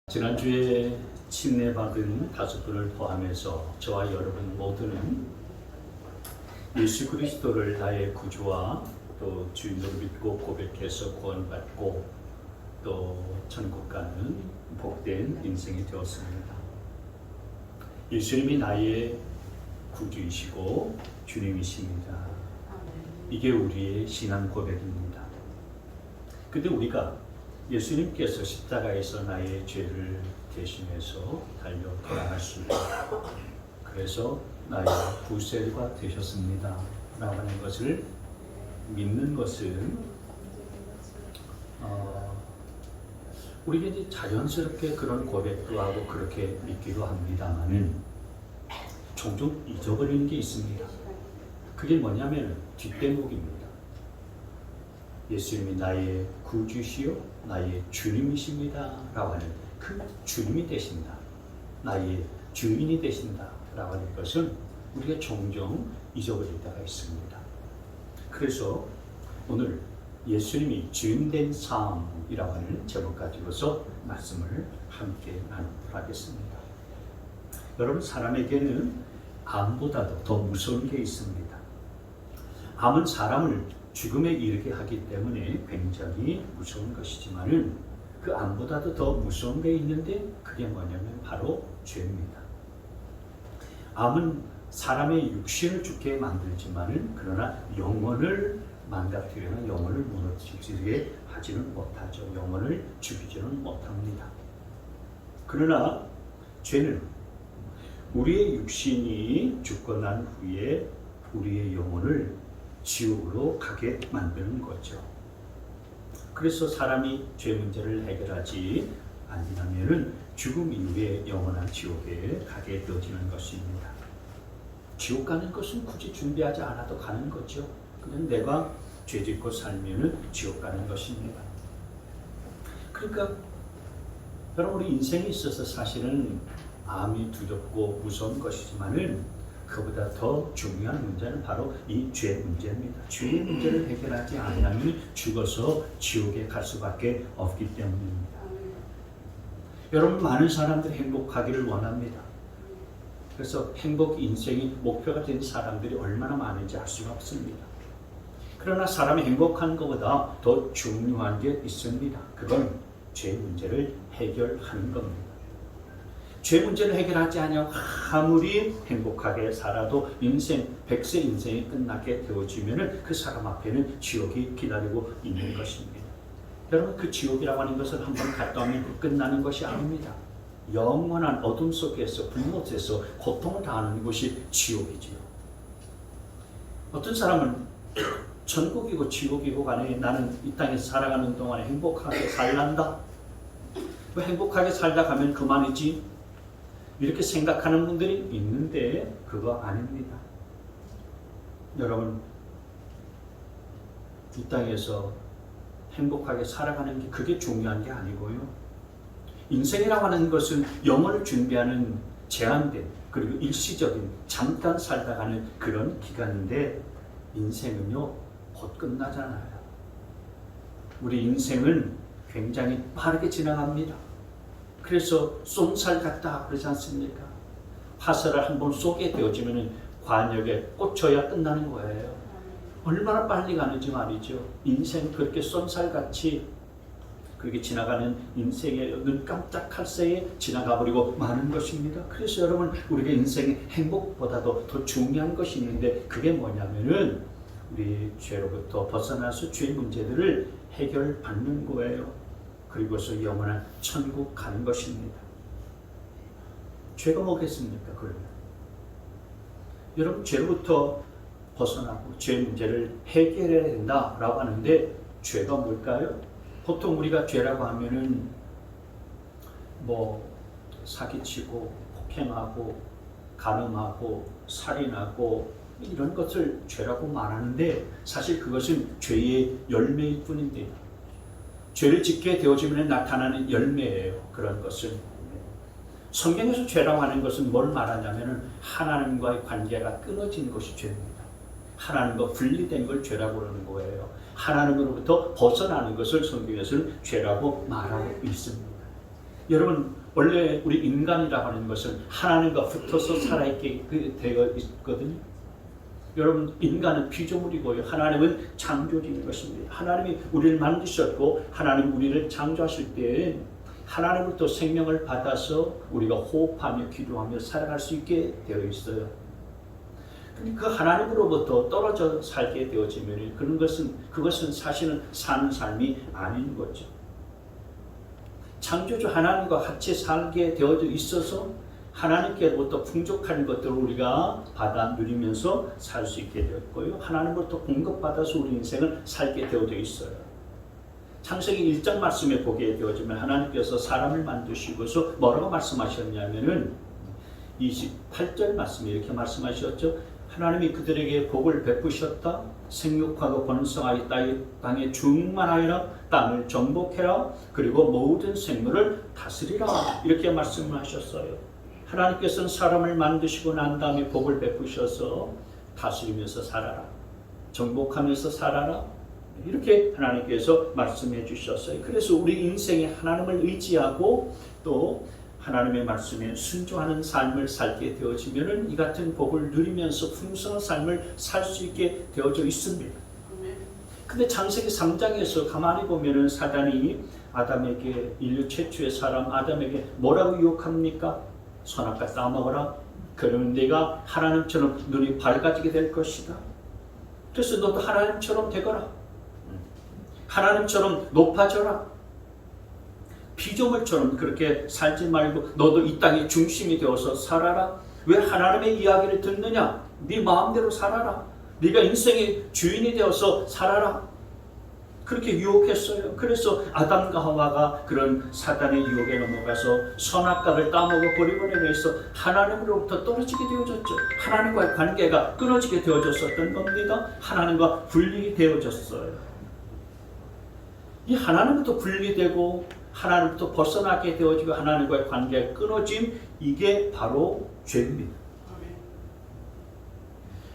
지난주에 침례받은 5분을 포함해서 저와 여러분 모두는 예수 그리스도를 나의 구주와 또 주인으로 믿고 고백해서 구원받고 또 천국 가는 복된 인생이 되었습니다. 예수님이 나의 구주이시고 주님이십니다. 이게 우리의 신앙 고백입니다. 근데 우리가 예수님께서 십자가에서 나의 죄를 대신해서 달려 돌아가시고 그래서 나의 구세주가 되셨습니다 라고 하는 것을 믿는 것은 우리가 이제 자연스럽게 그런 고백도 하고 그렇게 믿기도 합니다만은 종종 잊어버리는 게 있습니다. 그게 뭐냐면 뒷대목입니다. 예수님이 나의 구주시요 나의 주님이십니다 라고 하는 그 주님이 되신다, 나의 주인이 되신다 라고 하는 것은 우리가 종종 잊어버릴 때가 있습니다. 그래서 오늘 예수님이 주인된 삶이라고 하는 제목 가지고서 말씀을 함께 나누도록 하겠습니다. 여러분, 사람에게는 암보다도 더 무서운 게 있습니다. 암은 사람을 죽음에 이르게 하기 때문에 굉장히 무서운 것이지만은 그 암보다도 더 무서운 게 있는데 그게 뭐냐면 바로 죄입니다. 암은 사람의 육신을 죽게 만들지만은 그러나 영혼을 망가뜨리거나 영혼을 무너지게 하지는 못하죠. 영혼을 죽이지는 못합니다. 그러나 죄는 우리의 육신이 죽고 난 후에 우리의 영혼을 지옥으로 가게 만드는 거죠. 그래서 사람이 죄 문제를 해결하지 아니하면은 죽음 이후에 영원한 지옥에 가게 되어지는 것입니다. 지옥 가는 것은 굳이 준비하지 않아도 가는 거죠. 그냥 내가 죄 짓고 살면은 지옥 가는 것입니다. 그러니까 여러분, 우리 인생에 있어서 사실은 암이 두렵고 무서운 것이지만은 그보다 더 중요한 문제는 바로 이 죄 문제입니다. 죄의 문제를 해결하지 않으면 죽어서 지옥에 갈 수밖에 없기 때문입니다. 여러분, 많은 사람들이 행복하기를 원합니다. 그래서 행복 인생이 목표가 된 사람들이 얼마나 많은지 알 수가 없습니다. 그러나 사람이 행복한 것보다 더 중요한 게 있습니다. 그건 죄 문제를 해결하는 겁니다. 죄 문제를 해결하지 않으면 아무리 행복하게 살아도 인생, 100세 인생이 끝나게 되어지면 그 사람 앞에는 지옥이 기다리고 있는 것입니다. 여러분, 그 지옥이라고 하는 것은 한번 갔다 오면 끝나는 것이 아닙니다. 영원한 어둠 속에서, 불못에서 고통을 당하는 곳이 지옥이지요. 어떤 사람은 천국이고 지옥이고 간에 나는 이 땅에서 살아가는 동안에 행복하게 살란다. 왜 행복하게 살다 가면 그만이지? 이렇게 생각하는 분들이 있는데 그거 아닙니다. 여러분, 이 땅에서 행복하게 살아가는 게 그게 중요한 게 아니고요. 인생이라고 하는 것은 영혼을 준비하는 제한된 그리고 일시적인 잠깐 살다 가는 그런 기간인데 인생은요 곧 끝나잖아요. 우리 인생은 굉장히 빠르게 지나갑니다. 그래서 쏜살 같다 그러지 않습니까? 화살을 한번 쏘게 되어지면 관역에 꽂혀야 끝나는 거예요. 얼마나 빨리 가는지 말이죠. 인생 그렇게 쏜살같이 그렇게 지나가는 인생의 눈 깜짝할 새에 지나가버리고 마는 것입니다. 그래서 여러분, 우리가 인생의 행복보다도 더 중요한 것이 있는데 그게 뭐냐면은 우리 죄로부터 벗어나서 죄 문제들을 해결받는 거예요. 그리고서 영원한 천국 가는 것입니다. 죄가 뭐겠습니까? 그러면 여러분, 죄로부터 벗어나고 죄 문제를 해결해야 된다라고 하는데 죄가 뭘까요? 보통 우리가 죄라고 하면은 사기치고 폭행하고 간음하고 살인하고 이런 것을 죄라고 말하는데 사실 그것은 죄의 열매일 뿐인데 죄를 짓게 되어지면 나타나는 열매예요. 그런 것은 성경에서 죄라고 하는 것은 뭘 말하냐면 하나님과의 관계가 끊어진 것이 죄입니다. 하나님과 분리된 걸 죄라고 그러는 거예요. 하나님으로부터 벗어나는 것을 성경에서는 죄라고 말하고 있습니다. 여러분 원래 우리 인간이라고 하는 것은 하나님과 붙어서 살아있게 되어 있거든요. 여러분 인간은 피조물이고요. 하나님은 창조주인 것입니다. 하나님이 우리를 만드셨고 하나님 우리를 창조하실 때 하나님으로부터 생명을 받아서 우리가 호흡하며 기도하며 살아갈 수 있게 되어 있어요. 그 하나님으로부터 떨어져 살게 되어지면 그것은 사실은 사는 삶이 아닌 거죠. 창조주 하나님과 같이 살게 되어져 있어서 하나님께로부터 풍족한 것들을 우리가 받아 누리면서 살 수 있게 되었고요. 하나님으로부터 공급받아서 우리 인생을 살게 되어져 있어요. 창세기 1장 말씀에 보게 되어지면 하나님께서 사람을 만드시고서 뭐라고 말씀하셨냐면은 28절 말씀에 이렇게 말씀하셨죠. 하나님이 그들에게 복을 베푸셨다. 생육하고 번성하여 땅에 충만하여라. 땅을 정복해라. 그리고 모든 생물을 다스리라. 이렇게 말씀을 하셨어요. 하나님께서는 사람을 만드시고 난 다음에 복을 베푸셔서 다스리면서 살아라. 정복하면서 살아라. 이렇게 하나님께서 말씀해 주셨어요. 그래서 우리 인생에 하나님을 의지하고 또 하나님의 말씀에 순종하는 삶을 살게 되어지면은 이 같은 복을 누리면서 풍성한 삶을 살 수 있게 되어져 있습니다. 근데 창세기 3장에서 가만히 보면은 사단이 아담에게, 인류 최초의 사람 아담에게 뭐라고 유혹합니까? 선악과 따먹어라. 그러면 네가 하나님처럼 눈이 밝아지게 될 것이다. 그래서 너도 하나님처럼 되거라. 하나님처럼 높아져라. 피조물처럼 그렇게 살지 말고 너도 이 땅의 중심이 되어서 살아라. 왜 하나님의 이야기를 듣느냐? 네 마음대로 살아라. 네가 인생의 주인이 되어서 살아라. 그렇게 유혹했어요. 그래서 아담과 하와가 그런 사단의 유혹에 넘어가서 선악과를 따먹어 버리고 해서 하나님으로부터 떨어지게 되어졌죠. 하나님과의 관계가 끊어지게 되어졌었던 겁니다. 하나님과 분리가 되어졌어요. 이 하나님부터 분리되고 하나님부터 벗어나게 되어지고 하나님과의 관계가 끊어짐, 이게 바로 죄입니다.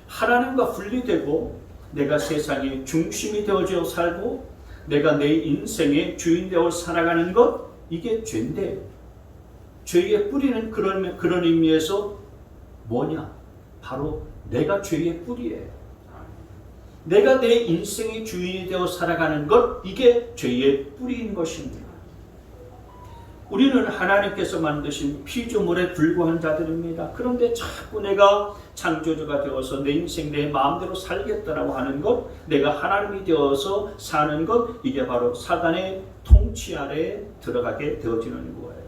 하나님과 분리되고 내가 세상의 중심이 되어져 살고 내가 내 인생의 주인 되어 살아가는 것, 이게 죄인데, 죄의 뿌리는 그런 의미에서 뭐냐? 바로 내가 죄의 뿌리예요. 내가 내 인생의 주인이 되어 살아가는 것, 이게 죄의 뿌리인 것입니다. 우리는 하나님께서 만드신 피조물에 불과한 자들입니다. 그런데 자꾸 내가 창조주가 되어서 내 인생 내 마음대로 살겠다라고 하는 것, 내가 하나님이 되어서 사는 것, 이게 바로 사단의 통치 아래에 들어가게 되어지는 거예요.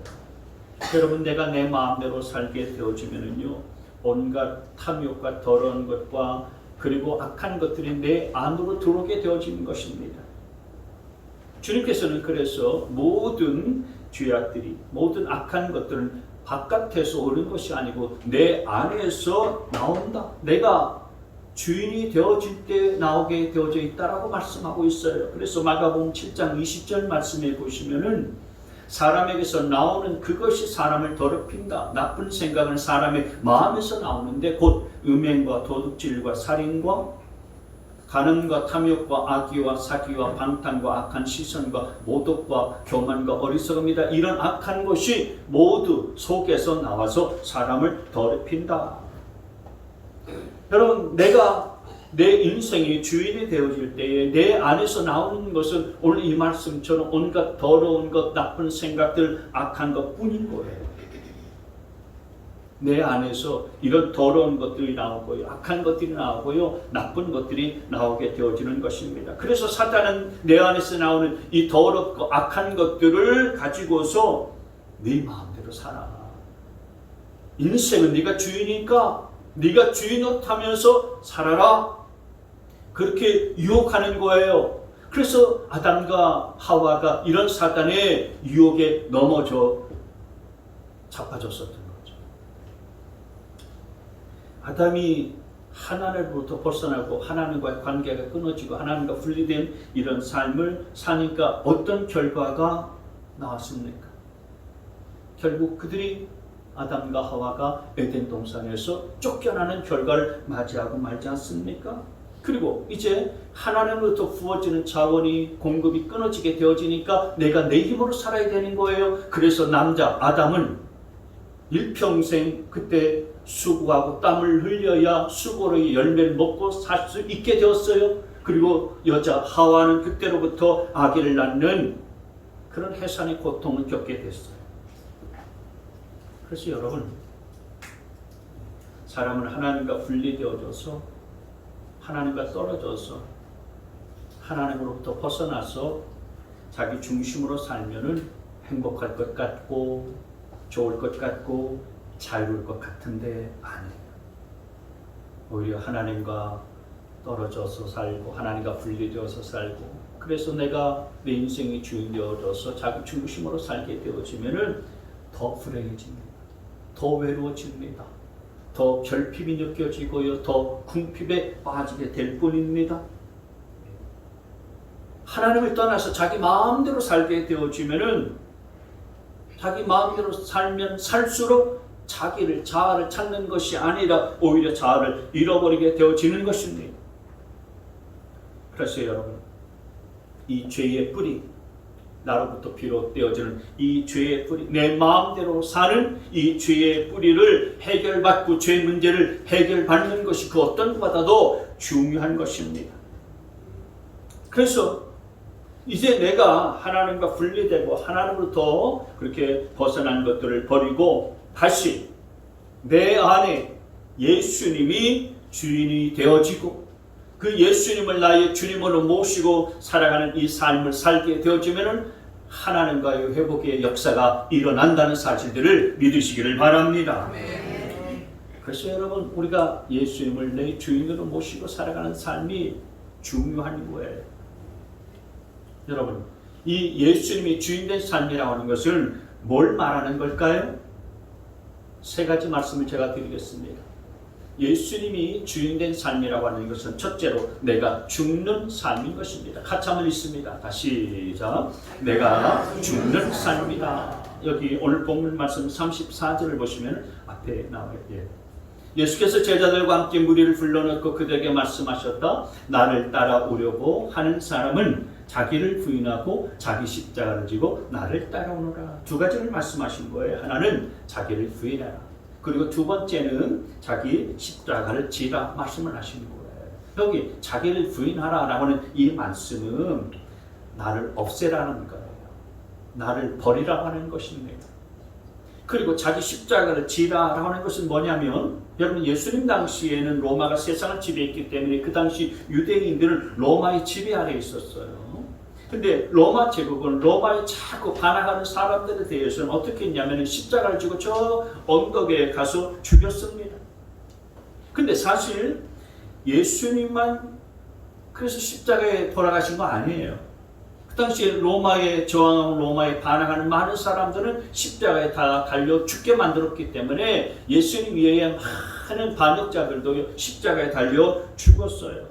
여러분, 내가 내 마음대로 살게 되어지면은요, 온갖 탐욕과 더러운 것과 그리고 악한 것들이 내 안으로 들어오게 되어지는 것입니다. 주님께서는 그래서 모든 죄악들이, 모든 악한 것들은 바깥에서 오는 것이 아니고 내 안에서 나온다. 내가 주인이 되어질 때 나오게 되어져 있다라고 말씀하고 있어요. 그래서 마가복음 7장 20절 말씀에 보시면은 사람에게서 나오는 그것이 사람을 더럽힌다. 나쁜 생각은 사람의 마음에서 나오는데 곧 음행과 도둑질과 살인과 간음과 탐욕과 악의와 사기와 방탕과 악한 시선과 모독과 교만과 어리석음이다. 이런 악한 것이 모두 속에서 나와서 사람을 더럽힌다. 여러분, 내가 내 인생의 주인이 되어질 때에 내 안에서 나오는 것은 오늘 이 말씀처럼 온갖 더러운 것, 나쁜 생각들, 악한 것 뿐인 거예요. 내 안에서 이런 더러운 것들이 나오고요, 악한 것들이 나오고요, 나쁜 것들이 나오게 되어지는 것입니다. 그래서 사탄은 내 안에서 나오는 이 더럽고 악한 것들을 가지고서 네 마음대로 살아. 인생은 네가 주인이니까 네가 주인 노릇하면서 살아라. 그렇게 유혹하는 거예요. 그래서 아담과 하와가 이런 사탄의 유혹에 넘어져 자빠졌었던 거예요. 아담이 하나님으로부터 벗어나고 하나님과의 관계가 끊어지고 하나님과 분리된 이런 삶을 사니까 어떤 결과가 나왔습니까? 결국 그들이 아담과 하와가 에덴 동산에서 쫓겨나는 결과를 맞이하고 말지 않습니까? 그리고 이제 하나님으로부터 부어지는 자원이 공급이 끊어지게 되어지니까 내가 내 힘으로 살아야 되는 거예요. 그래서 남자 아담은 일평생 그때 수고하고 땀을 흘려야 수고로의 열매를 먹고 살 수 있게 되었어요. 그리고 여자 하와는 그때로부터 아기를 낳는 그런 해산의 고통을 겪게 됐어요. 그래서 여러분, 사람은 하나님과 분리되어져서 하나님과 떨어져서 하나님으로부터 벗어나서 자기 중심으로 살면은 행복할 것 같고 좋을 것 같고 자유로울 것 같은데 아니에요. 오히려 하나님과 떨어져서 살고 하나님과 분리되어서 살고, 그래서 내가 내 인생의 주인 되어져서 자기 중심으로 살게 되어지면은 더 불행해집니다. 더 외로워집니다. 더 결핍이 느껴지고요. 더 궁핍에 빠지게 될 뿐입니다. 하나님을 떠나서 자기 마음대로 살게 되어지면은 자기 마음대로 살면 살수록 자아를 찾는 것이 아니라 오히려 자아를 잃어버리게 되어지는 것입니다. 그래서 여러분, 이 죄의 뿌리, 나로부터 비롯되어지는 이 죄의 뿌리, 내 마음대로 사는 이 죄의 뿌리를 해결받고 죄 문제를 해결받는 것이 그 어떤 것보다도 중요한 것입니다. 그래서 이제 내가 하나님과 분리되고 하나님으로부터 그렇게 벗어난 것들을 버리고 다시 내 안에 예수님이 주인이 되어지고 그 예수님을 나의 주님으로 모시고 살아가는 이 삶을 살게 되어지면 하나님과의 회복의 역사가 일어난다는 사실들을 믿으시기를 바랍니다. 그래서 여러분, 우리가 예수님을 내 주인으로 모시고 살아가는 삶이 중요한 거예요. 여러분, 이 예수님이 주인된 삶이라고 하는 것은 뭘 말하는 걸까요? 세 가지 말씀을 제가 드리겠습니다. 예수님이 주인된 삶이라고 하는 것은 첫째로 내가 죽는 삶인 것입니다. 같이 한번 읽습니다. 다시 시작. 내가 죽는 삶이다. 여기 오늘 본문 말씀 34절을 보시면 앞에 나와요. 예수께서 제자들과 함께 무리를 불러넣고 그들에게 말씀하셨다. 나를 따라오려고 하는 사람은 자기를 부인하고 자기 십자가를 지고 나를 따라오너라. 두 가지를 말씀하신 거예요. 하나는 자기를 부인하라. 그리고 두 번째는 자기 십자가를 지라 말씀을 하시는 거예요. 여기 자기를 부인하라 라고 하는 이 말씀은 나를 없애라는 거예요. 나를 버리라고 하는 것입니다. 그리고 자기 십자가를 지라 라고 하는 것은 뭐냐면, 여러분, 예수님 당시에는 로마가 세상을 지배했기 때문에 그 당시 유대인들은 로마의 지배 아래 있었어요. 근데 로마 제국은 로마에 자꾸 반항하는 사람들에 대해서는 어떻게 했냐면 십자가를 지고 저 언덕에 가서 죽였습니다. 근데 사실 예수님만 그래서 십자가에 돌아가신 거 아니에요. 그 당시에 로마에 저항하고 로마에 반항하는 많은 사람들은 십자가에 다 달려 죽게 만들었기 때문에 예수님 외에 많은 반역자들도 십자가에 달려 죽었어요.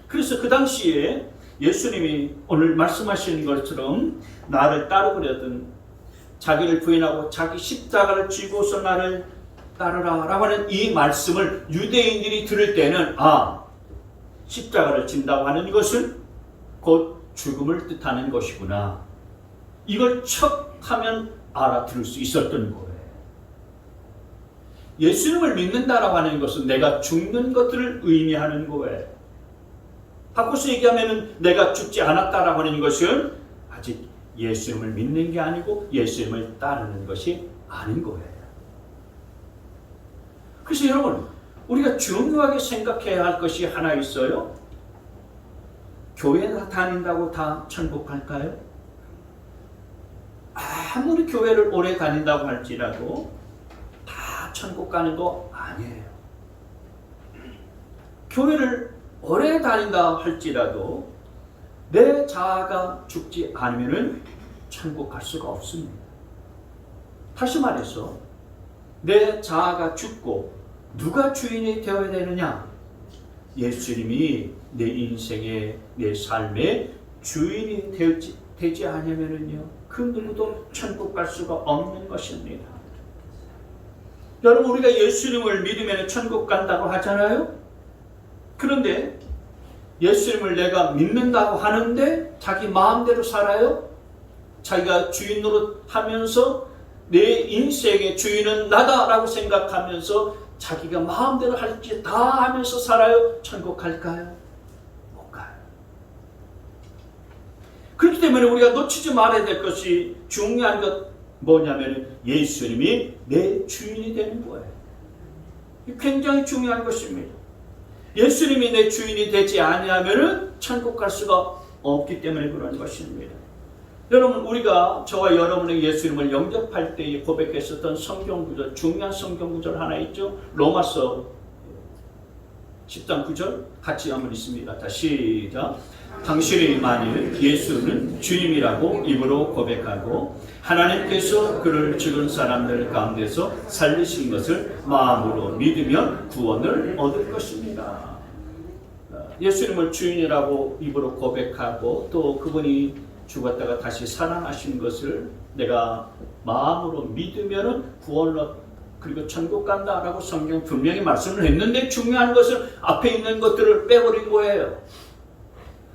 그래서 그 당시에 예수님이 오늘 말씀하시는 것처럼 나를 따르려든 자기를 부인하고 자기 십자가를 쥐고서 나를 따르라 라고 하는 이 말씀을 유대인들이 들을 때는 십자가를 진다고 하는 것은 곧 죽음을 뜻하는 것이구나. 이걸 척하면 알아들을 수 있었던 거예요. 예수님을 믿는다라고 하는 것은 내가 죽는 것들을 의미하는 거예요. 바꿔서 얘기하면 내가 죽지 않았다라고 하는 것은 아직 예수님을 믿는 게 아니고 예수님을 따르는 것이 아닌 거예요. 그래서 여러분, 우리가 중요하게 생각해야 할 것이 하나 있어요. 교회 다닌다고 다 천국 갈까요? 아무리 교회를 오래 다닌다고 할지라도 다 천국 가는 거 아니에요. 교회를 오래 다닌다 할지라도 내 자아가 죽지 않으면 천국 갈 수가 없습니다. 다시 말해서 내 자아가 죽고 누가 주인이 되어야 되느냐? 예수님이 내 인생의 내 삶의 주인이 되지 않으면요, 그 누구도 천국 갈 수가 없는 것입니다. 여러분, 우리가 예수님을 믿으면 천국 간다고 하잖아요. 그런데 예수님을 내가 믿는다고 하는데 자기 마음대로 살아요? 자기가 주인 노릇하면서 내 인생의 주인은 나다라고 생각하면서 자기가 마음대로 할 게 다 하면서 살아요? 천국 갈까요? 못 가요. 그렇기 때문에 우리가 놓치지 말아야 될 것이 중요한 것 뭐냐면 예수님이 내 주인이 되는 거예요. 굉장히 중요한 것입니다. 예수님이 내 주인이 되지 아니하면 천국 갈 수가 없기 때문에 그런 것입니다. 여러분, 우리가 저와 여러분의 예수님을 영접할 때에 고백했었던 성경구절, 중요한 성경구절 하나 있죠. 로마서 10장 9절 같이 한번 읽습니다. 자, 시작. 당신이 만일 예수는 주님이라고 입으로 고백하고 하나님께서 그를 죽은 사람들 가운데서 살리신 것을 마음으로 믿으면 구원을 얻을 것입니다. 예수님을 주인이라고 입으로 고백하고 또 그분이 죽었다가 다시 살아나신 것을 내가 마음으로 믿으면 구원을 그리고 천국 간다라고 성경 분명히 말씀을 했는데 중요한 것은 앞에 있는 것들을 빼버린 거예요.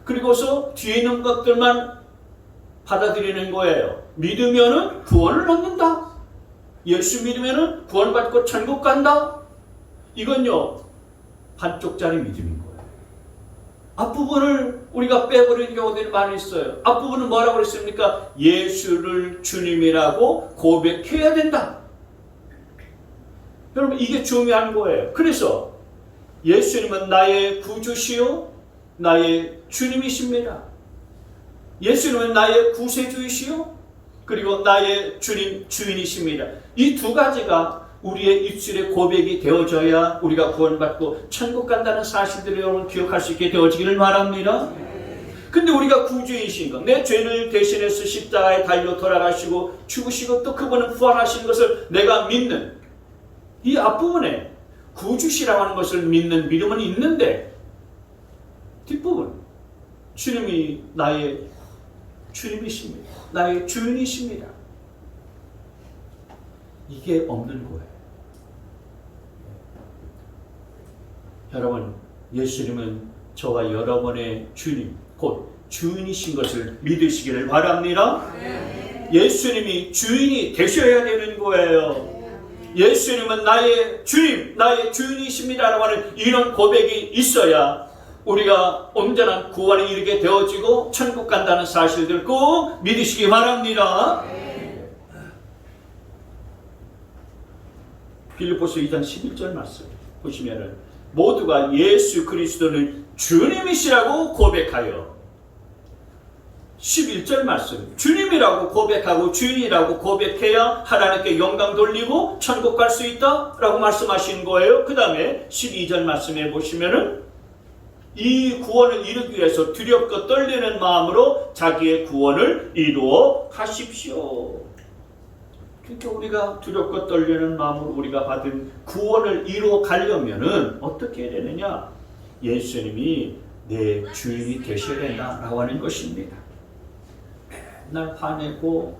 그리고서 뒤에 있는 것들만 받아들이는 거예요. 믿으면은 구원을 얻는다. 예수 믿으면은 구원받고 천국 간다. 이건요 반쪽짜리 믿음인 거예요. 앞부분을 우리가 빼버리는 경우들이 많이 있어요. 앞부분은 뭐라고 그랬습니까? 예수를 주님이라고 고백해야 된다. 여러분, 이게 중요한 거예요. 그래서 예수님은 나의 구주시요 나의 주님이십니다. 예수님은 나의 구세주이시요 그리고 나의 주인이십니다. 이 두 가지가 우리의 입술의 고백이 되어져야 우리가 구원받고 천국 간다는 사실들을 여러분 기억할 수 있게 되어지기를 바랍니다. 근데 우리가 구주이신 것, 내 죄를 대신해서 십자가에 달려 돌아가시고 죽으시고 또 그분은 부활하신 것을 내가 믿는 이 앞부분에 구주시라고 하는 것을 믿는 믿음은 있는데 뒷부분 주님이 나의 주님이십니다. 나의 주인이십니다. 이게 없는 거예요. 여러분, 예수님은 저와 여러분의 주님, 곧 주인이신 것을 믿으시기를 바랍니다. 예수님이 주인이 되셔야 되는 거예요. 예수님은 나의 주님, 나의 주인이십니다라고 하는 이런 고백이 있어야 우리가 온전한 구원에 이르게 되어지고 천국 간다는 사실들 꼭 믿으시기 바랍니다. 빌립보서 2장 11절 말씀 보시면은 모두가 예수 그리스도는 주님이시라고 고백하여 11절 말씀 주님이라고 고백하고 주인이라고 고백해야 하나님께 영광 돌리고 천국 갈 수 있다라고 말씀하신 거예요. 그 다음에 12절 말씀에 보시면은 이 구원을 이루기 위해서 두렵고 떨리는 마음으로 자기의 구원을 이루어 가십시오. 그러니까 우리가 두렵고 떨리는 마음으로 우리가 받은 구원을 이루어 가려면은 어떻게 해야 되느냐? 예수님이 내 주인이 되셔야 된다라고 하는 것입니다. 맨날 화내고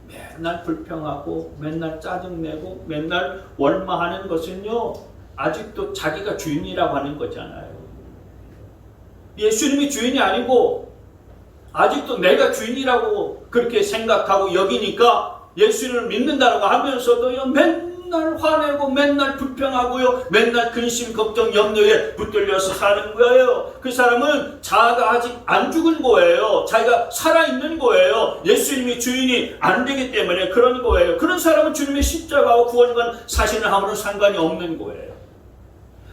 맨날 불평하고 맨날 짜증내고 맨날 원망하는 것은요 아직도 자기가 주인이라고 하는 거잖아요. 예수님이 주인이 아니고 아직도 내가 주인이라고 그렇게 생각하고 여기니까 예수님을 믿는다라고 하면서도요 맨날 화내고 맨날 불평하고요 맨날 근심 걱정 염려에 붙들려서 사는 거예요. 그 사람은 자아가 아직 안 죽은 거예요. 자기가 살아있는 거예요. 예수님이 주인이 안 되기 때문에 그런 거예요. 그런 사람은 주님의 십자가와 구원과 사실을 아무런 상관이 없는 거예요.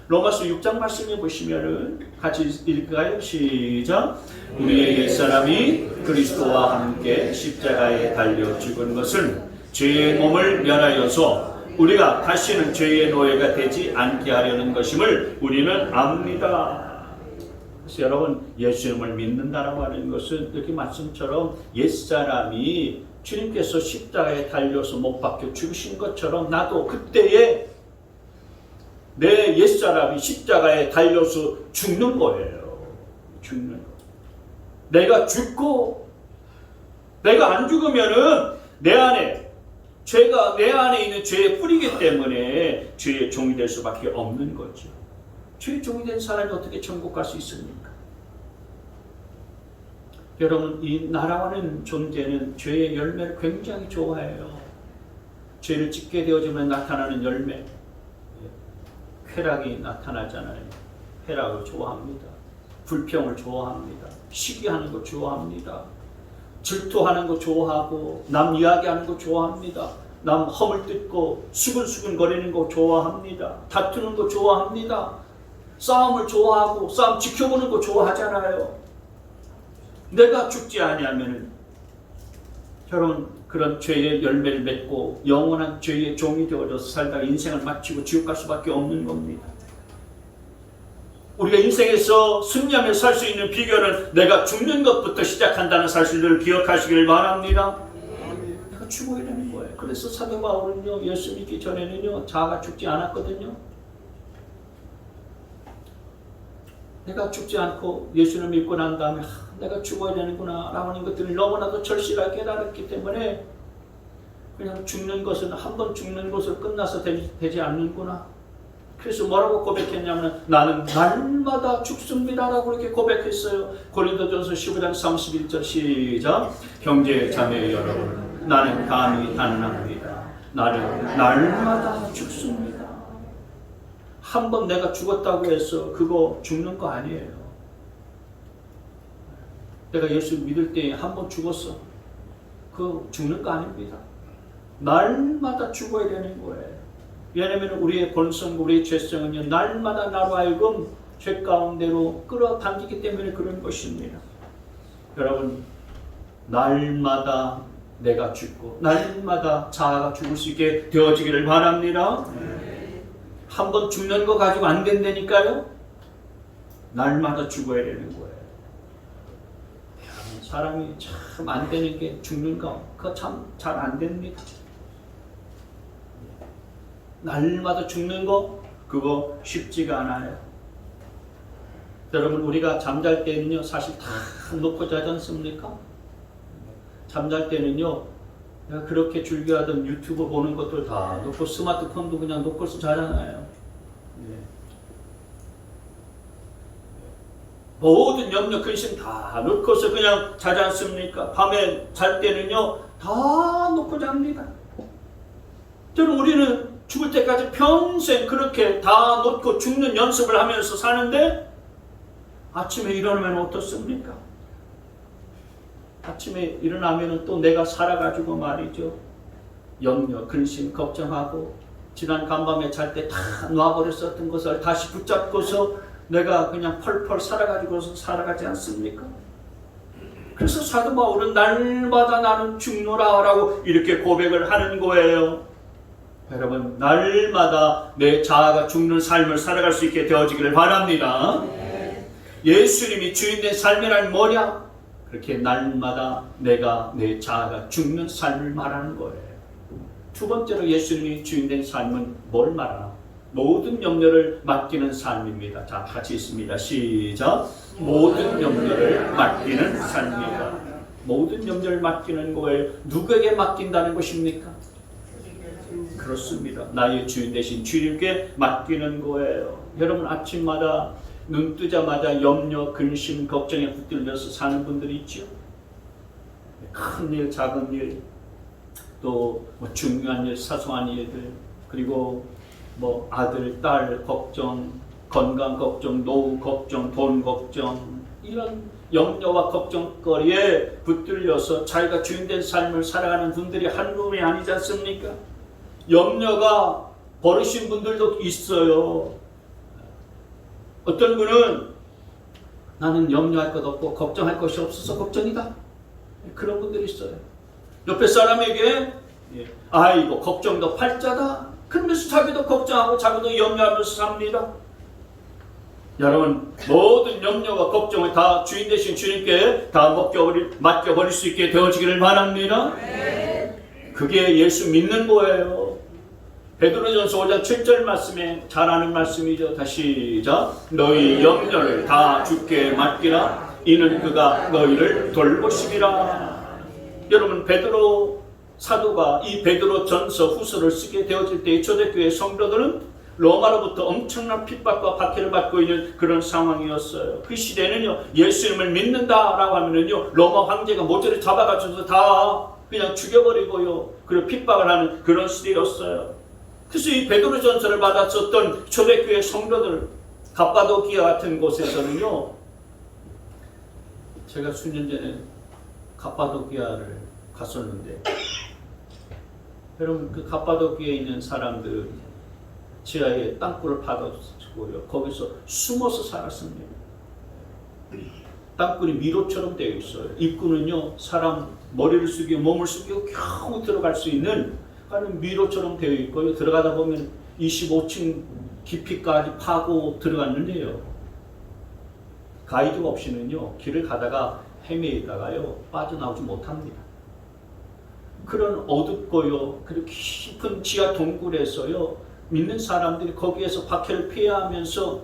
로마서 6장 말씀에 보시면은 같이 읽을까요? 시작. 우리의 옛사람이 그리스도와 함께 십자가에 달려 죽은 것은 죄의 몸을 멸하여서 우리가 다시는 죄의 노예가 되지 않게 하려는 것임을 우리는 압니다. 그래서 여러분 예수님을 믿는다라고 하는 것은 이렇게 말씀처럼 옛사람이 주님께서 십자가에 달려서 못 박혀 죽으신 것처럼 나도 그때에 내 옛사람이 십자가에 달려서 죽는 거예요. 죽는 거. 내가 죽고 내가 안 죽으면은 내 안에 죄가 내 안에 있는 죄의 뿌리기 때문에 죄의 종이 될 수밖에 없는 거죠. 죄의 종이 된 사람이 어떻게 천국 갈 수 있습니까? 여러분, 이 나라와는 존재는 죄의 열매를 굉장히 좋아해요. 죄를 짓게 되어지면 나타나는 열매, 쾌락이 나타나잖아요. 쾌락을 좋아합니다. 불평을 좋아합니다. 시기하는 거 좋아합니다. 질투하는 거 좋아하고, 남 이야기하는 거 좋아합니다. 남 허물 뜯고 수근수근 거리는 거 좋아합니다. 다투는 거 좋아합니다. 싸움을 좋아하고 싸움 지켜보는 거 좋아하잖아요. 내가 죽지 아니하면은 여러분, 그런 죄의 열매를 맺고 영원한 죄의 종이 되어져서 살다가 인생을 마치고 지옥 갈 수밖에 없는 겁니다. 우리가 인생에서 승리하며 살 수 있는 비결은 내가 죽는 것부터 시작한다는 사실을 기억하시길 바랍니다. 내가 죽어야 되는 거예요. 그래서 사도 바울은요, 예수 믿기 전에는요, 자아가 죽지 않았거든요. 내가 죽지 않고 예수를 믿고 난 다음에 내가 죽어야 되는구나 라고 하는 것들을 너무나도 절실하게 깨달았기 때문에 그냥 죽는 것은 한 번 죽는 것으로 끝나서 되지 않는구나. 그래서 뭐라고 고백했냐면 나는 날마다 죽습니다 라고 이렇게 고백했어요. 고린도전서 15장 31절 시작. 형제 자매 여러분, 나는 감히 단언합니다. 나는 날마다 죽습니다. 한 번 내가 죽었다고 해서 그거 죽는 거 아니에요. 내가 예수 믿을 때 한 번 죽었어. 그거 죽는 거 아닙니다. 날마다 죽어야 되는 거예요. 왜냐하면 우리의 본성, 우리의 죄성은요, 날마다 나로 하여금 죄 가운데로 끌어당기기 때문에 그런 것입니다. 여러분, 날마다 내가 죽고 날마다 자아가 죽을 수 있게 되어지기를 바랍니다. 한 번 죽는 거 가지고 안 된다니까요. 날마다 죽어야 되는 거예요. 사람이 참 안 되는 게 죽는 거, 그거 참 잘 안 됩니다. 날마다 죽는 거, 그거 쉽지가 않아요. 여러분, 우리가 잠잘 때는요, 사실 다 놓고 자지 않습니까? 잠잘 때는요, 내가 그렇게 즐겨하던 유튜브 보는 것들 다 놓고, 스마트폰도 그냥 놓고서 자잖아요. 모든 염려, 근심 다 놓고서 그냥 자지 않습니까? 밤에 잘 때는요, 다 놓고 잡니다. 저는 우리는 죽을 때까지 평생 그렇게 다 놓고 죽는 연습을 하면서 사는데 아침에 일어나면 어떻습니까? 아침에 일어나면 또 내가 살아가지고 말이죠. 염려, 근심, 걱정하고 지난 간밤에 잘 때 다 놔버렸었던 것을 다시 붙잡고서 내가 그냥 펄펄 살아가지고서 살아가지 않습니까? 그래서 사도 바울은 날마다 나는 죽노라 라고 이렇게 고백을 하는 거예요. 여러분, 날마다 내 자아가 죽는 삶을 살아갈 수 있게 되어지기를 바랍니다. 예수님이 주인된 삶이란 뭐냐? 그렇게 날마다 내가 내 자아가 죽는 삶을 말하는 거예요. 두 번째로 예수님이 주인된 삶은 뭘 말하나? 모든 염려를 맡기는 삶입니다. 자, 같이 있습니다. 시작. 모든 염려를 맡기는 삶입니다. 모든 염려를 맡기는 거예요. 누구에게 맡긴다는 것입니까? 그렇습니다. 나의 주인 대신 주님께 맡기는 거예요. 여러분, 아침마다 눈 뜨자마자 염려, 근심, 걱정에 붙들려서 사는 분들이 있죠. 큰 일, 작은 일, 또 뭐 중요한 일, 사소한 일들, 그리고 뭐 아들, 딸 걱정, 건강 걱정, 노후 걱정, 돈 걱정, 이런 염려와 걱정거리에 붙들려서 자기가 주인된 삶을 살아가는 분들이 한둘이 아니지 않습니까? 염려가 버리신 분들도 있어요. 어떤 분은 나는 염려할 것 없고 걱정할 것이 없어서 걱정이다. 그런 분들이 있어요. 옆에 사람에게 아이고 걱정도 팔자다. 그러면서 자기도 걱정하고 자기도 염려하면서 삽니다. 여러분, 모든 염려와 걱정을 다 주인 되신 주님께 다 맡겨버릴 수 있게 되어지기를 바랍니다. 그게 예수 믿는 거예요. 베드로전서 5장 7절 말씀에 잘 아는 말씀이죠. 다시 시작. 너희 염려를 다 주께 맡기라. 이는 그가 너희를 돌보시리라. 여러분, 베드로 사도가 이 베드로 전서 후서를 쓰게 되어질 때 초대교회 성도들은 로마로부터 엄청난 핍박과 박해를 받고 있는 그런 상황이었어요. 그 시대는요, 예수님을 믿는다라고 하면은요, 로마 황제가 모조리 잡아가지고 다 그냥 죽여버리고요, 그리고 핍박을 하는 그런 시대였어요. 그래서 이 베드로전서를 받았었던 초대교회 성도들, 갑바도기아 같은 곳에서는요, 제가 수년 전에 갑바도기아를 갔었는데, 여러분 그 갑바도기아에 있는 사람들 지하에 땅굴을 파고요, 거기서 숨어서 살았습니다. 땅굴이 미로처럼 되어 있어요. 입구는요, 사람 머리를 숙이고 몸을 숙이고 겨우 들어갈 수 있는 미로처럼 되어 있고요. 들어가다 보면 25층 깊이까지 파고 들어갔는데요, 가이드가 없이는요, 길을 가다가 헤매다가요, 빠져나오지 못합니다. 그런 어둡고요, 그리고 깊은 지하 동굴에서요, 믿는 사람들이 거기에서 박해를 피해가면서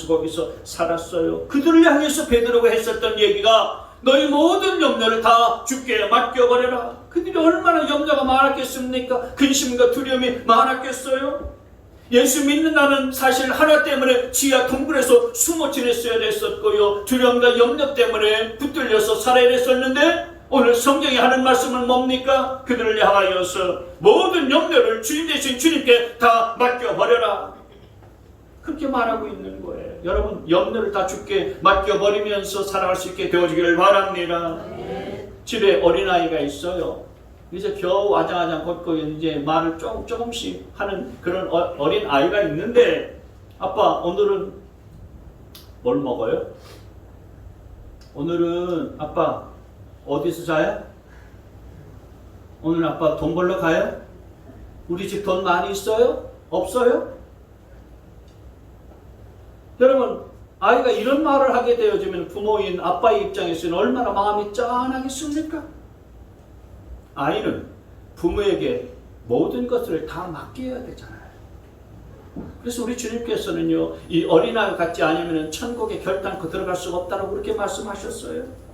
거기서 살았어요. 그들을 향해서 베드로가 했었던 얘기가, 너희 모든 염려를 다 주께 맡겨버려라. 그들이 얼마나 염려가 많았겠습니까? 근심과 두려움이 많았겠어요? 예수 믿는다는 사실 하나 때문에 지하 동굴에서 숨어 지냈어야 됐었고요, 두려움과 염려 때문에 붙들려서 살아야 됐었는데, 오늘 성경이 하는 말씀은 뭡니까? 그들을 향하여서 모든 염려를 주인 되신 주님께 다 맡겨버려라. 그렇게 말하고 있는 거예요. 여러분, 염려를 다 주께 맡겨버리면서 살아갈 수 있게 되어지기를 바랍니다. 집에 어린아이가 있어요. 이제 겨우 아장아장 걷고 이제 말을 조금씩 하는 그런 어린아이가 있는데, 아빠 오늘은 뭘 먹어요? 오늘은 아빠 어디서 자요? 오늘 아빠 돈 벌러 가요? 우리 집 돈 많이 있어요? 없어요? 여러분, 아이가 이런 말을 하게 되어지면 부모인 아빠의 입장에서는 얼마나 마음이 짠하겠습니까? 아이는 부모에게 모든 것을 다 맡겨야 되잖아요. 그래서 우리 주님께서는요, 이 어린아이 같지 않으면 천국에 결단코 들어갈 수가 없다고 그렇게 말씀하셨어요.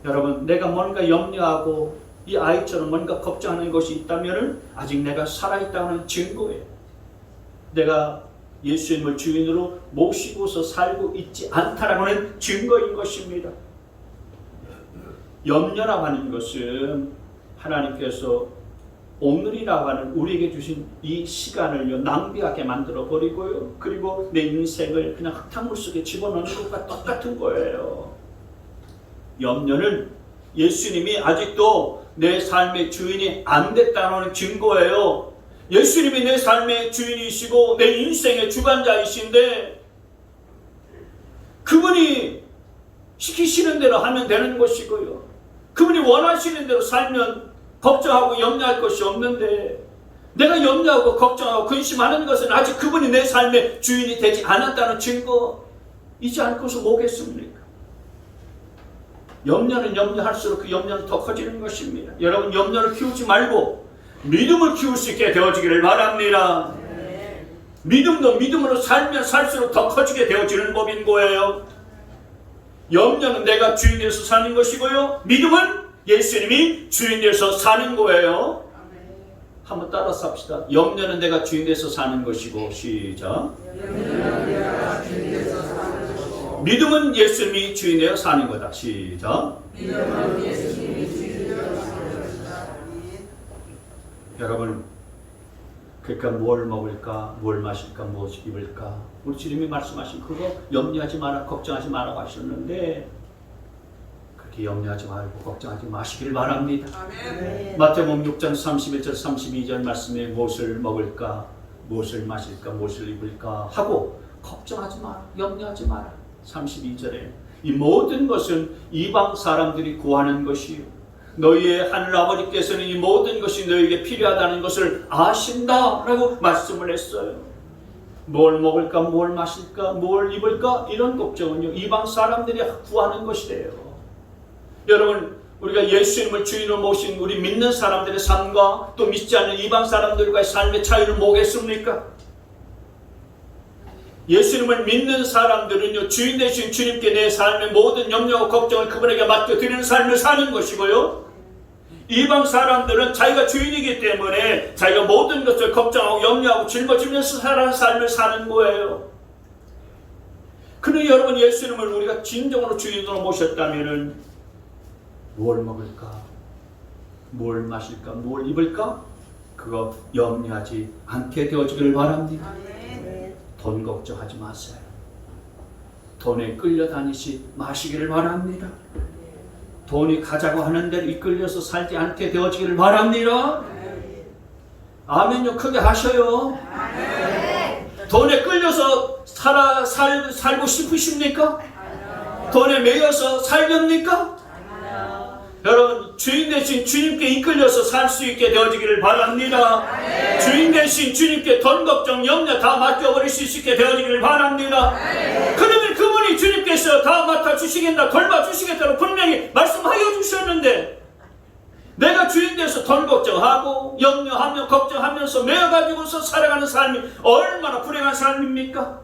여러분, 내가 뭔가 염려하고 이 아이처럼 뭔가 걱정하는 것이 있다면 아직 내가 살아있다는 증거예요. 내가 예수님을 주인으로 모시고서 살고 있지 않다라고 하는 증거인 것입니다. 염려라고 하는 것은 하나님께서 오늘이라고 하는 우리에게 주신 이 시간을 낭비하게 만들어 버리고요, 그리고 내 인생을 그냥 흙탕물 속에 집어넣는 것과 똑같은 거예요. 염려는 예수님이 아직도 내 삶의 주인이 안 됐다는 증거예요. 예수님이 내 삶의 주인이시고 내 인생의 주관자이신데, 그분이 시키시는 대로 하면 되는 것이고요, 그분이 원하시는 대로 살면 걱정하고 염려할 것이 없는데, 내가 염려하고 걱정하고 근심하는 것은 아직 그분이 내 삶의 주인이 되지 않았다는 증거이지 않고서 뭐겠습니까? 염려는 염려할수록 그 염려는 더 커지는 것입니다. 여러분, 염려를 키우지 말고 믿음을 키울 수 있게 되어지기를 바랍니다. 믿음도 믿음으로 살면 살수록 더 커지게 되어지는 법인 거예요. 염려는 내가 주인 되어서 사는 것이고요, 믿음은 예수님이 주인 되어서 사는 거예요. 한번 따라서 합시다. 염려는 내가 주인 되어서 사는 것이고, 시작. 믿음은 예수님이 주인 되어 사는 거다. 시작. 믿음은 예수님이 주인 되어 사는 것이다. 여러분, 그러니까 뭘 먹을까, 뭘 마실까, 무엇을 입을까, 우리 주님이 말씀하신 그거 염려하지 마라, 걱정하지 마라고 하셨는데, 그렇게 염려하지 말고 걱정하지 마시길 바랍니다. 아멘. 마태복음 6장 31절 32절 말씀에 무엇을 먹을까, 무엇을 마실까, 무엇을 입을까 하고 걱정하지 마라, 염려하지 마라. 32절에 이 모든 것은 이방 사람들이 구하는 것이요, 너희의 하늘 아버지께서는 이 모든 것이 너희에게 필요하다는 것을 아신다라고 말씀을 했어요. 뭘 먹을까, 뭘 마실까, 뭘 입을까, 이런 걱정은요, 이방 사람들이 구하는 것이래요. 여러분, 우리가 예수님을 주인으로 모신 우리 믿는 사람들의 삶과 또 믿지 않는 이방 사람들과의 삶의 차이는 뭐겠습니까? 예수님을 믿는 사람들은요, 주인 되신 주님께 내 삶의 모든 염려와 걱정을 그분에게 맡겨드리는 삶을 사는 것이고요, 이방 사람들은 자기가 주인이기 때문에 자기가 모든 것을 걱정하고 염려하고 짊어지면서 살아가는 삶을 사는 거예요. 그런데 여러분, 예수님을 우리가 진정으로 주인으로 모셨다면 뭘 먹을까? 뭘 마실까? 뭘 입을까? 그거 염려하지 않게 되어지기를 바랍니다. 돈 걱정하지 마세요. 돈에 끌려다니지 마시기를 바랍니다. 돈이 가자고 하는 대로 이끌려서 살지 않게 되어지기를 바랍니다. 아멘요. 크게 하셔요. 돈에 끌려서 살고 싶으십니까? 돈에 매여서 살렵니까? 여러분, 주인 대신 주님께 이끌려서 살 수 있게 되어지기를 바랍니다. 주인 대신 주님께 돈 걱정, 염려 다 맡겨버릴 수 있게 되어지기를 바랍니다. 그러면 그분이 주님께서 다 맡아주시겠다, 돌봐주시겠다고 분명히 말씀하여 주셨는데, 내가 주인 돼서 돈 걱정하고 염려하며 걱정하면서 매여가지고서 살아가는 삶이 얼마나 불행한 삶입니까?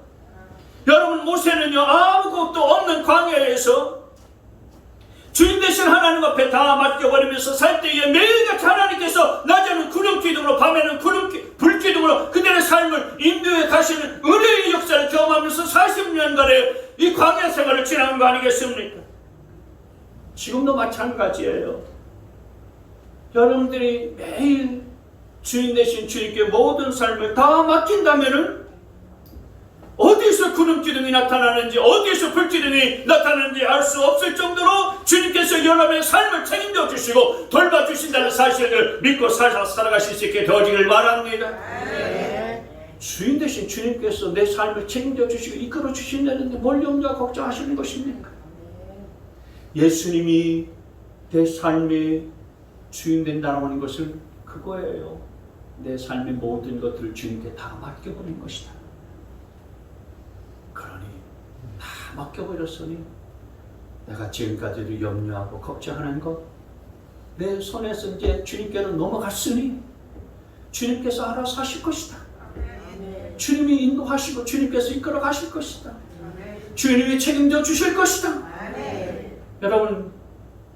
여러분, 모세는요, 아무것도 없는 광야에서 주인 대신 하나님 앞에 다 맡겨버리면서 살 때에 매일같이 하나님께서 낮에는 구름기둥으로 밤에는 불기둥으로 그들의 삶을 인도해 가시는 은혜의 역사를 경험하면서 40년간의 이 광야 생활을 지나는 거 아니겠습니까? 지금도 마찬가지예요. 여러분들이 매일 주인 대신 주님께 모든 삶을 다 맡긴다면은 어디서 구름기둥이 나타나는지 어디서 불기둥이 나타나는지 알 수 없을 정도로 주님께서 여러분의 삶을 책임져 주시고 돌봐주신다는 사실을 믿고 살아가실 수 있게 되어지길 바랍니다. 주인 대신 주님께서 내 삶을 책임져 주시고 이끌어 주신다는데 뭘 염려 걱정하시는 것입니까? 예수님이 내 삶의 주인 된다고 하는 것은 그거예요. 내 삶의 모든 것들을 주님께 다 맡겨버린 것이다. 그러니 다 맡겨버렸으니 내가 지금까지도 염려하고 걱정하는 것 내 손에서 이제 주님께로 넘어갔으니 주님께서 알아서 하실 것이다. 주님이 인도하시고 주님께서 이끌어 가실 것이다. 주님이 책임져 주실 것이다. 여러분,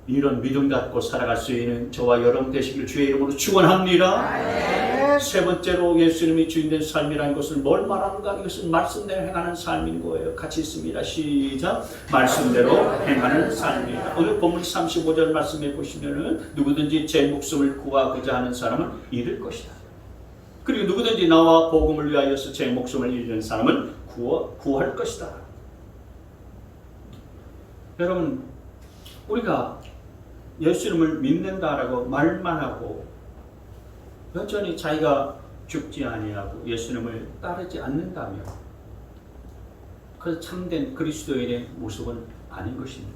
이런 믿음 갖고 살아갈 수 있는 저와 여러분 되시길 주의 이름으로 축원합니다. 세 번째로 예수님이 주인된 삶이라는 것은 뭘 말하는가? 이것은 말씀대로 행하는 삶인 거예요. 같이 있습니다. 시작. 말씀대로 행하는 삶이다. 오늘 본문 35절 말씀해 보시면은 누구든지 제 목숨을 구하고자 하는 사람은 잃을 것이다. 그리고 누구든지 나와 복음을 위하여서 제 목숨을 잃는 사람은 구할 것이다. 여러분, 우리가 예수님을 믿는다라고 말만 하고 여전히 자기가 죽지 아니하고 예수님을 따르지 않는다면 그 참된 그리스도인의 모습은 아닌 것입니다.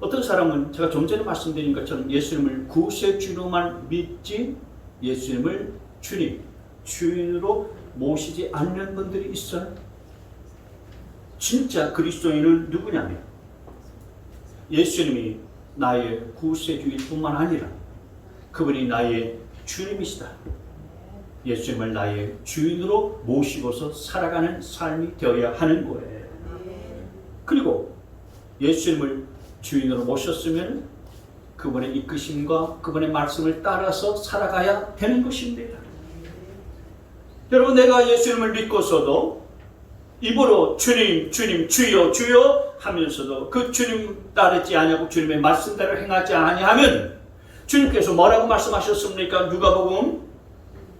어떤 사람은 제가 좀 전에 말씀드린 것처럼 예수님을 구세주로만 믿지 예수님을 주인으로 모시지 않는 분들이 있어요. 진짜 그리스도인은 누구냐면 예수님이 나의 구세주일 뿐만 아니라 그분이 나의 주님이시다. 예수님을 나의 주인으로 모시고서 살아가는 삶이 되어야 하는 거예요. 그리고 예수님을 주인으로 모셨으면 그분의 이끄심과 그분의 말씀을 따라서 살아가야 되는 것입니다. 여러분, 내가 예수님을 믿고서도 입으로 주님, 주님, 주여, 주여 하면서도 그 주님 따르지 아니하고 주님의 말씀대로 행하지 아니하면 주님께서 뭐라고 말씀하셨습니까? 누가복음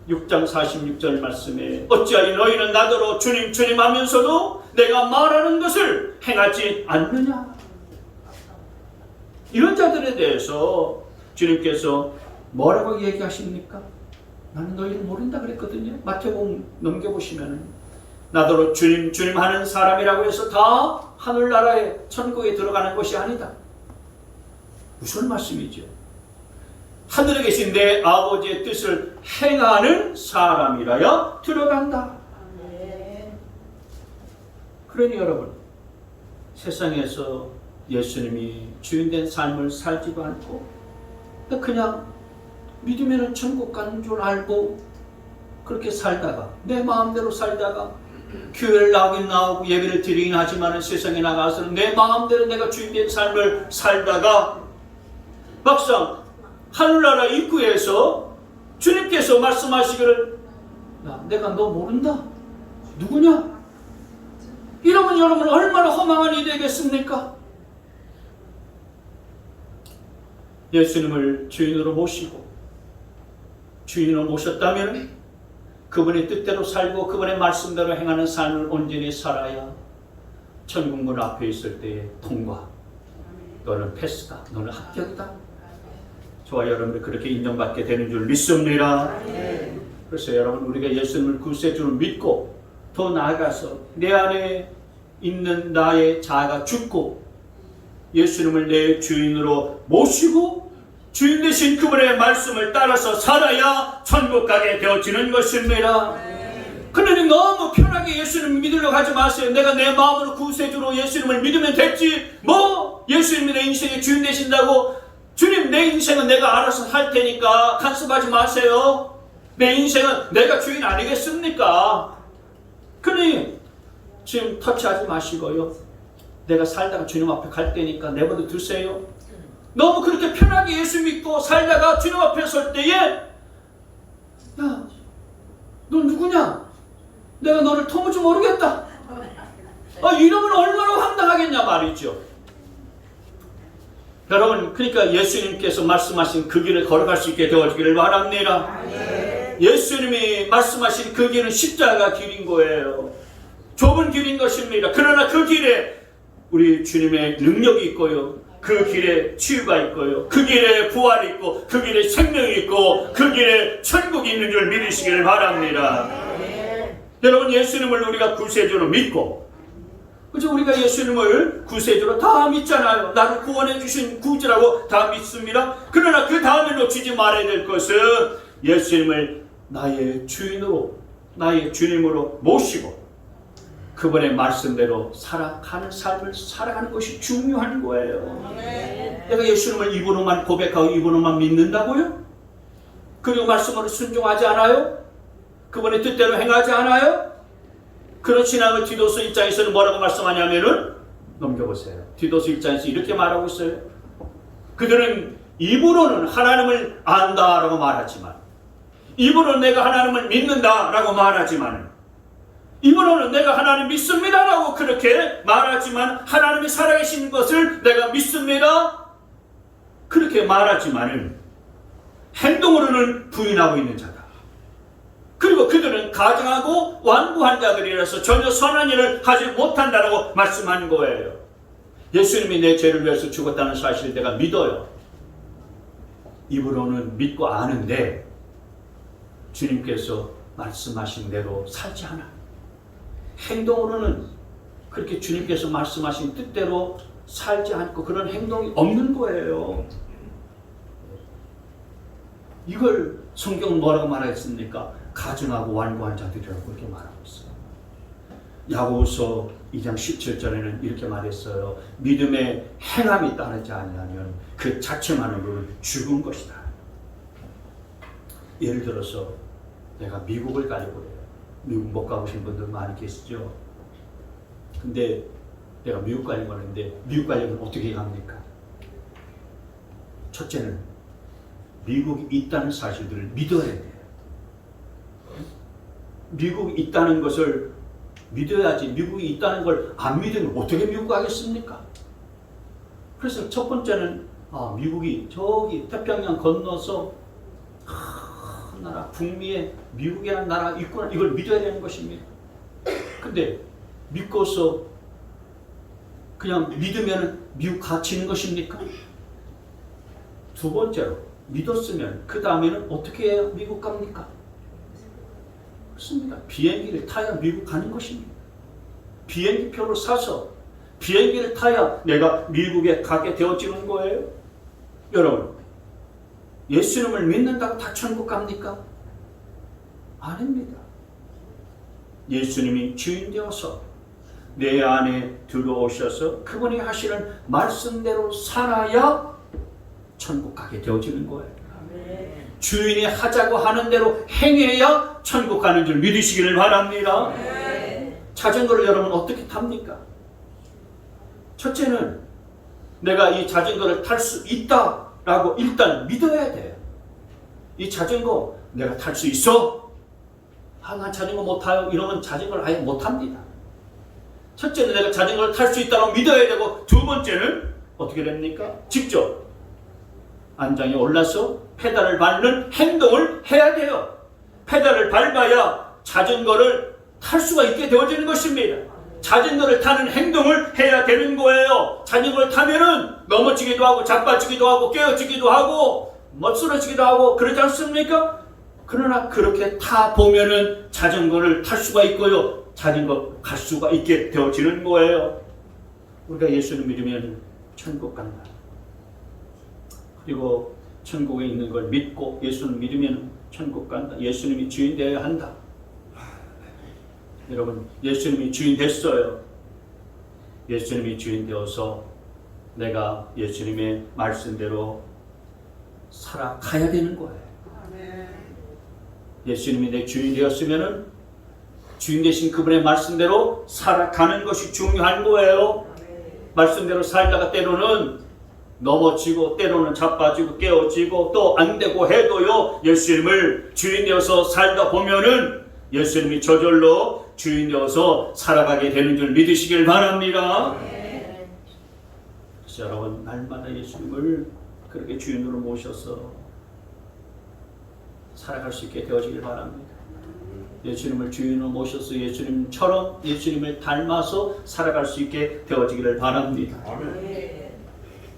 6장 46절 말씀에 어찌하여 너희는 나더러 주님, 주님 하면서도 내가 말하는 것을 행하지 않느냐? 이런 자들에 대해서 주님께서 뭐라고 얘기하십니까? 나는 너희를 모른다 그랬거든요. 마태복음 넘겨보시면 나더러 주님, 주님 하는 사람이라고 해서 다 하늘나라에 천국에 들어가는 것이 아니다. 무슨 말씀이죠? 하늘에 계신 내 아버지의 뜻을 행하는 사람이라야 들어간다. 그러니 여러분, 세상에서 예수님이 주인된 삶을 살지도 않고 그냥 믿으면 천국 가는 줄 알고 그렇게 살다가 내 마음대로 살다가 교회를 나오긴 나오고 예배를 드리긴 하지만 세상에 나가서는 내 마음대로 내가 주인된 삶을 살다가 막상 하늘나라 입구에서 주님께서 말씀하시기를 야, 내가 너 모른다? 누구냐? 이러면 여러분 얼마나 허망한 일이 되겠습니까? 예수님을 주인으로 모시고 주인으로 모셨다면 그분의 뜻대로 살고 그분의 말씀대로 행하는 삶을 온전히 살아야 천국문 앞에 있을 때의 통과. 너는 패스다. 너는 합격이다. 저와 여러분들 그렇게 인정받게 되는 줄 믿습니다. 그래서 여러분 우리가 예수님을 구세주로 믿고 더 나아가서 내 안에 있는 나의 자아가 죽고 예수님을 내 주인으로 모시고 주인 되신 그분의 말씀을 따라서 살아야 천국 가게 되어지는 것입니다. 그러니 너무 편하게 예수님 믿으려고 하지 마세요. 내가 내 마음으로 구세주로 예수님을 믿으면 됐지. 뭐 예수님이 내 인생의 주인 되신다고 주님 내 인생은 내가 알아서 할 테니까 간섭하지 마세요. 내 인생은 내가 주인 아니겠습니까? 그러니 지금 터치하지 마시고요. 내가 살다가 주님 앞에 갈 때니까 내버려 두세요. 너무 그렇게 편하게 예수 믿고 살다가 주님 앞에 설 때에 야, 너 누구냐? 내가 너를 도무지 모르겠다. 이러면 얼마나 황당하겠냐 말이죠. 여러분 그러니까 예수님께서 말씀하신 그 길을 걸어갈 수 있게 되어지기를 바랍니다. 예수님이 말씀하신 그 길은 십자가 길인 거예요. 좁은 길인 것입니다. 그러나 그 길에 우리 주님의 능력이 있고요. 그 길에 치유가 있고요. 그 길에 부활이 있고 그 길에 생명이 있고 그 길에 천국이 있는 줄 믿으시기를 바랍니다. 여러분 예수님을 우리가 구세주로 믿고 그죠? 우리가 예수님을 구세주로 다 믿잖아요. 나를 구원해 주신 구주라고 다 믿습니다. 그러나 그 다음에 놓치지 말아야 될 것은 예수님을 나의 주인으로 나의 주님으로 모시고 그분의 말씀대로 살아가는 삶을 살아가는 것이 중요한 거예요. 내가 예수님을 입으로만 고백하고 입으로만 믿는다고요? 그리고 말씀으로 순종하지 않아요? 그분의 뜻대로 행하지 않아요? 그런 신앙을 디도서 1장에서는 뭐라고 말씀하냐면은 넘겨보세요. 디도서 1장에서 이렇게 말하고 있어요. 그들은 입으로는 하나님을 안다라고 말하지만 입으로는 내가 하나님을 믿는다라고 말하지만 입으로는 내가 하나님 믿습니다라고 그렇게 말하지만 하나님이 살아계신 것을 내가 믿습니다 그렇게 말하지만은 행동으로는 부인하고 있는 자다. 그리고 그들은 가증하고 완고한 자들이라서 전혀 선한 일을 하지 못한다라고 말씀한 거예요. 예수님이 내 죄를 위해서 죽었다는 사실을 내가 믿어요. 입으로는 믿고 아는데 주님께서 말씀하신 대로 살지 않아. 행동으로는 그렇게 주님께서 말씀하신 뜻대로 살지 않고 그런 행동이 없는 거예요. 이걸 성경은 뭐라고 말했습니까? 가증하고 완고한 자들이라고 그렇게 말하고 있어요. 야고보서 2장 17절에는 이렇게 말했어요. 믿음의 행함이 따르지 아니하면 그 자체만으로는 죽은 것이다. 예를 들어서 내가 미국을 가려고 해요. 미국 못 가보신 분들 많이 계시죠? 근데 내가 미국 가려고 하는데 미국 가려면 어떻게 합니까? 첫째는 미국이 있다는 사실들을 믿어야 돼요. 미국이 있다는 것을 믿어야지. 미국이 있다는 걸 안 믿으면 어떻게 미국 가겠습니까? 그래서 첫 번째는 미국이 저기 태평양 건너서 나라 북미에 미국이라는 나라가 있구나 이걸 믿어야 되는 것입니다. 근데 믿고서 그냥 믿으면 미국 갇히는 것입니까? 두 번째로 믿었으면 그 다음에는 어떻게 해야 미국 갑니까? 그렇습니다. 비행기를 타야 미국 가는 것입니다. 비행기표를 사서 비행기를 타야 내가 미국에 가게 되어지는 거예요. 여러분 예수님을 믿는다고 다 천국 갑니까? 아닙니다. 예수님이 주인 되어서 내 안에 들어오셔서 그분이 하시는 말씀대로 살아야 천국 가게 되어지는 거예요. 주인이 하자고 하는 대로 행해야 천국 가는 줄 믿으시기를 바랍니다. 자전거를 여러분 어떻게 탑니까? 첫째는 내가 이 자전거를 탈 수 있다 라고 일단 믿어야 돼요. 이 자전거 내가 탈 수 있어? 난 자전거 못 타요. 이러면 자전거를 아예 못 탑니다. 첫째는 내가 자전거를 탈 수 있다고 믿어야 되고, 두 번째는 어떻게 됩니까? 직접 안장에 올라서 페달을 밟는 행동을 해야 돼요. 페달을 밟아야 자전거를 탈 수가 있게 되어지는 것입니다. 자전거를 타는 행동을 해야 되는 거예요. 자전거를 타면은 넘어지기도 하고 자빠지기도 하고 깨어지기도 하고 쓰러지기도 하고 그러지 않습니까? 그러나 그렇게 타 보면은 자전거를 탈 수가 있고요. 자전거 갈 수가 있게 되어지는 거예요. 우리가 예수를 믿으면 천국 간다. 그리고 천국에 있는 걸 믿고 예수를 믿으면 천국 간다. 예수님이 주인 되어야 한다. 여러분, 예수님이 주인 됐어요. 예수님이 주인 되어서 내가 예수님의 말씀대로 살아가야 되는 거예요. 예수님이 내 주인 되었으면은 주인 되신 그분의 말씀대로 살아가는 것이 중요한 거예요. 말씀대로 살다가 때로는 넘어지고 때로는 자빠지고 깨어지고 또 안 되고 해도요, 예수님을 주인 되어서 살다 보면은 예수님이 저절로 주인 되어서 살아가게 되는 줄 믿으시길 바랍니다. 그래서 여러분, 날마다 예수님을 그렇게 주인으로 모셔서 살아갈 수 있게 되어지길 바랍니다. 예수님을 주인으로 모셔서 예수님처럼 예수님을 닮아서 살아갈 수 있게 되어지기를 바랍니다.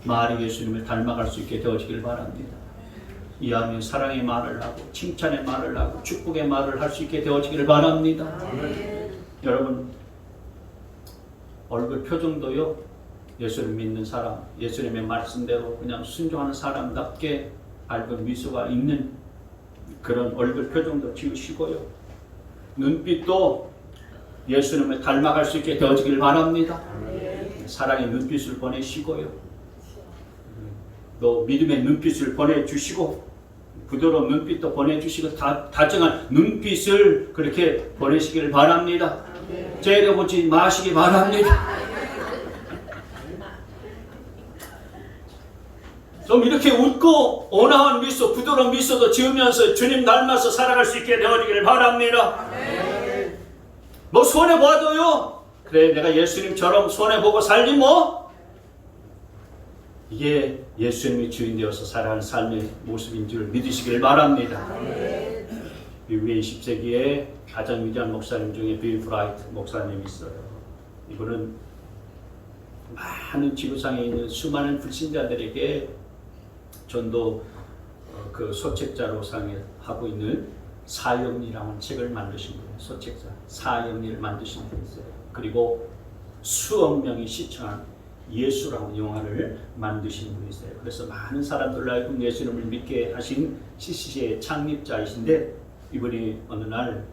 말이 예수님을 닮아갈 수 있게 되어지길 바랍니다. 이하면 사랑의 말을 하고 칭찬의 말을 하고 축복의 말을 할 수 있게 되어지기를 바랍니다. 여러분, 얼굴 표정도요, 예수를 믿는 사람, 예수님의 말씀대로 그냥 순종하는 사람답게 밝은 미소가 있는 그런 얼굴 표정도 지으시고요. 눈빛도 예수님을 닮아갈 수 있게 되어지길 바랍니다. 사랑의 눈빛을 보내시고요. 또 믿음의 눈빛을 보내주시고 부드러운 눈빛도 보내주시고 다정한 눈빛을 그렇게 보내시길 바랍니다. 째려보지 마시기 바랍니다. 좀 이렇게 웃고 온화한 미소, 부드러운 미소도 지으면서 주님 닮아서 살아갈 수 있게 되어지기를 바랍니다. 뭐 손해봐도요, 그래 내가 예수님처럼 손해보고 살지 뭐. 이게 예수님이 주인 되어서 살아가는 삶의 모습인 줄 믿으시길 바랍니다. 미국의 20세기에 가장 위대한 목사님 중에 빌 브라이트 목사님이 있어요. 이분은 많은 지구상에 있는 수많은 불신자들에게 전도 그 소책자로 하고 있는 사형리라는 책을 만드신 거예요. 소책자 사형리를 만드신 분이 있어요. 그리고 수억 명이 시청한 예수라는 영화를 만드신 분이 있어요. 그래서 많은 사람들로 하여금 예수님을 믿게 하신 CCC의 창립자이신데, 이분이 어느 날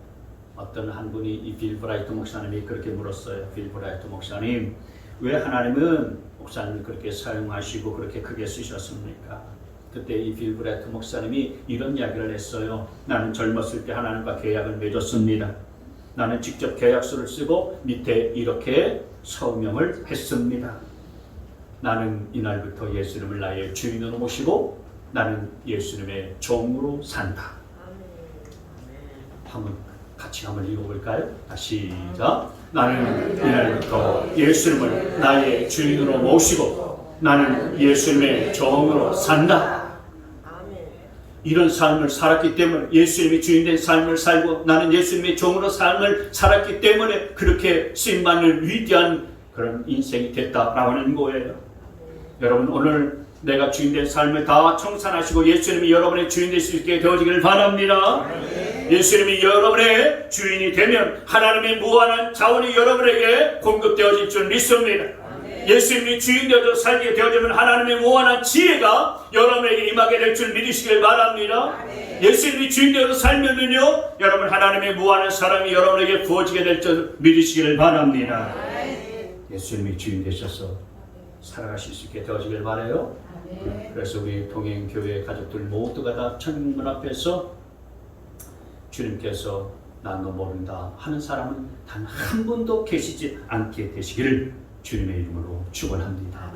어떤 한 분이 이 빌 브라이트 목사님이 그렇게 물었어요. 빌 브라이트 목사님, 왜 하나님은 목사님을 그렇게 사용하시고 그렇게 크게 쓰셨습니까? 그때 이 빌 브라이트 목사님이 이런 이야기를 했어요. 나는 젊었을 때 하나님과 계약을 맺었습니다. 나는 직접 계약서를 쓰고 밑에 이렇게 서명을 했습니다. 나는 이날부터 예수님을 나의 주인으로 모시고 나는 예수님의 종으로 산다. 같이 한번 읽어볼까요? 시작. 나는 이날부터 예수님을 나의 주인으로 모시고 나는 예수님의 종으로 산다. 이런 삶을 살았기 때문에, 예수님이 주인된 삶을 살고 나는 예수님의 종으로 삶을 살았기 때문에 그렇게 쓰임받는 위대한 그런 인생이 됐다라고 하는 거예요. 여러분, 오늘 내가 주인된 삶을 다 청산하시고 예수님이 여러분의 주인 될 수 있게 되어지기를 바랍니다. 예수님이 여러분의 주인이 되면 하나님의 무한한 자원이 여러분에게 공급되어질 줄 믿습니다. 예수님이 주인 되어서 살게 되어지면 하나님의 무한한 지혜가 여러분에게 임하게 될 줄 믿으시길 바랍니다. 예수님이 주인 되어서 살면은요, 여러분 하나님의 무한한 사랑이 여러분에게 부어지게 될 줄 믿으시길 바랍니다. 예수님이 주인 되셔서 살아가실 수 있게 되어지길 바라요. 그래서 우리 동행교회 가족들 모두가 다 천문 앞에서 주님께서 난 너 모른다 하는 사람은 단 한 분도 계시지 않게 되시기를 주님의 이름으로 축원합니다.